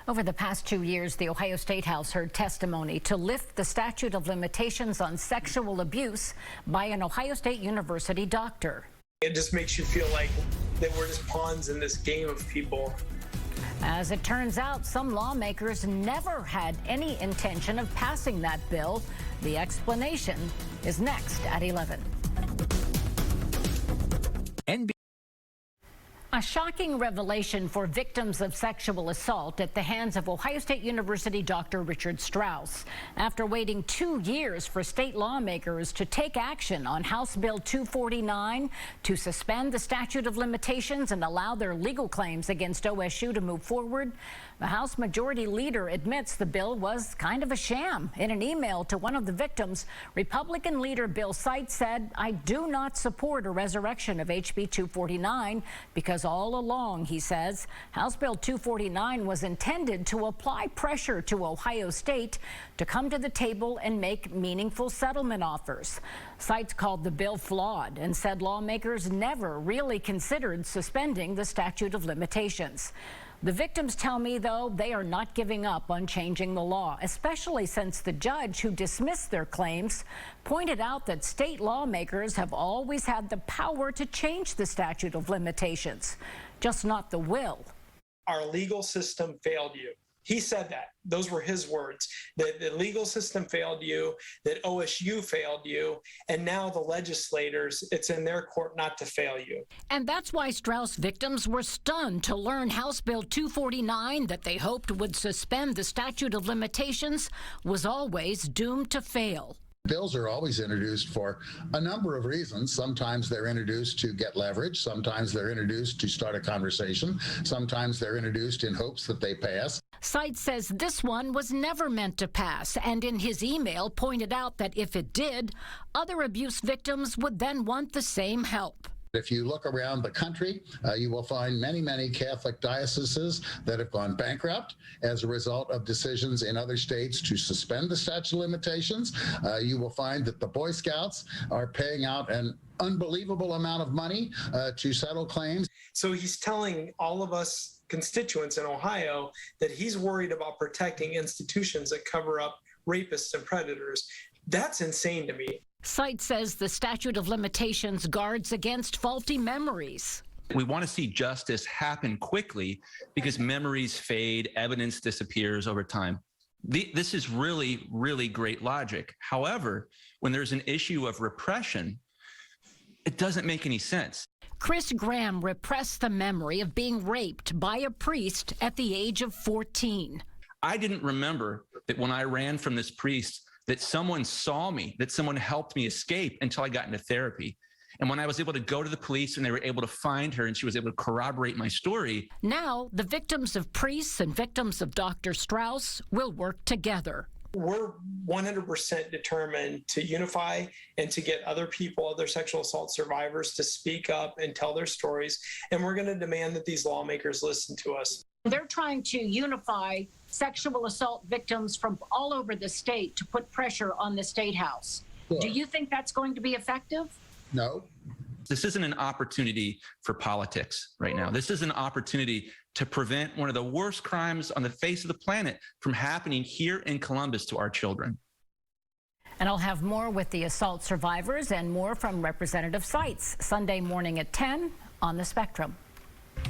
Over the past 2 years, the Ohio State House heard testimony to lift the statute of limitations on sexual abuse by an Ohio State University doctor. It just makes you feel like that we're just pawns in this game of people. As it turns out, some lawmakers never had any intention of passing that bill. The explanation is next at 11. A shocking revelation for victims of sexual assault at the hands of Ohio State University Dr. Richard Strauss. After waiting 2 years for state lawmakers to take action on House Bill 249 to suspend the statute of limitations and allow their legal claims against OSU to move forward, the House Majority Leader admits the bill was kind of a sham. In an email to one of the victims, Republican leader Bill Seitz said, "I do not support a resurrection of HB 249 because all along," he says, House Bill 249 was intended to apply pressure to Ohio State to come to the table and make meaningful settlement offers. Seitz called the bill flawed and said lawmakers never really considered suspending the statute of limitations. The victims tell me, though, they are not giving up on changing the law, especially since the judge who dismissed their claims pointed out that state lawmakers have always had the power to change the statute of limitations, just not the will. Our legal system failed you. He said that. Those were his words. That the legal system failed you, that OSU failed you, and now the legislators, it's in their court not to fail you. And that's why Strauss victims were stunned to learn House Bill 249 that they hoped would suspend the statute of limitations was always doomed to fail. Bills are always introduced for a number of reasons. Sometimes they're introduced to get leverage. Sometimes they're introduced to start a conversation. Sometimes they're introduced in hopes that they pass. Seitz says this one was never meant to pass, and in his email pointed out that if it did, other abuse victims would then want the same help. If you look around the country, you will find many, many Catholic dioceses that have gone bankrupt as a result of decisions in other states to suspend the statute of limitations. You will find that the Boy Scouts are paying out an unbelievable amount of money to settle claims. So he's telling all of us constituents in Ohio that he's worried about protecting institutions that cover up rapists and predators. That's insane to me. Seitz says the statute of limitations guards against faulty memories. We want to see justice happen quickly because memories fade, evidence disappears over time. This is really, really great logic. However, when there's an issue of repression, it doesn't make any sense. Chris Graham repressed the memory of being raped by a priest at the age of 14. I didn't remember that when I ran from this priest that someone saw me, that someone helped me escape until I got into therapy. And when I was able to go to the police and they were able to find her and she was able to corroborate my story. Now, the victims of priests and victims of Dr. Strauss will work together. We're 100% determined to unify and to get other people, other sexual assault survivors, to speak up and tell their stories. And we're going to demand that these lawmakers listen to us. They're trying to unify sexual assault victims from all over the state to put pressure on the State House. Sure. Do you think that's going to be effective? No. This isn't an opportunity for politics right now. This is an opportunity to prevent one of the worst crimes on the face of the planet from happening here in Columbus to our children. And I'll have more with the assault survivors and more from Representative Seitz Sunday morning at 10 on The Spectrum.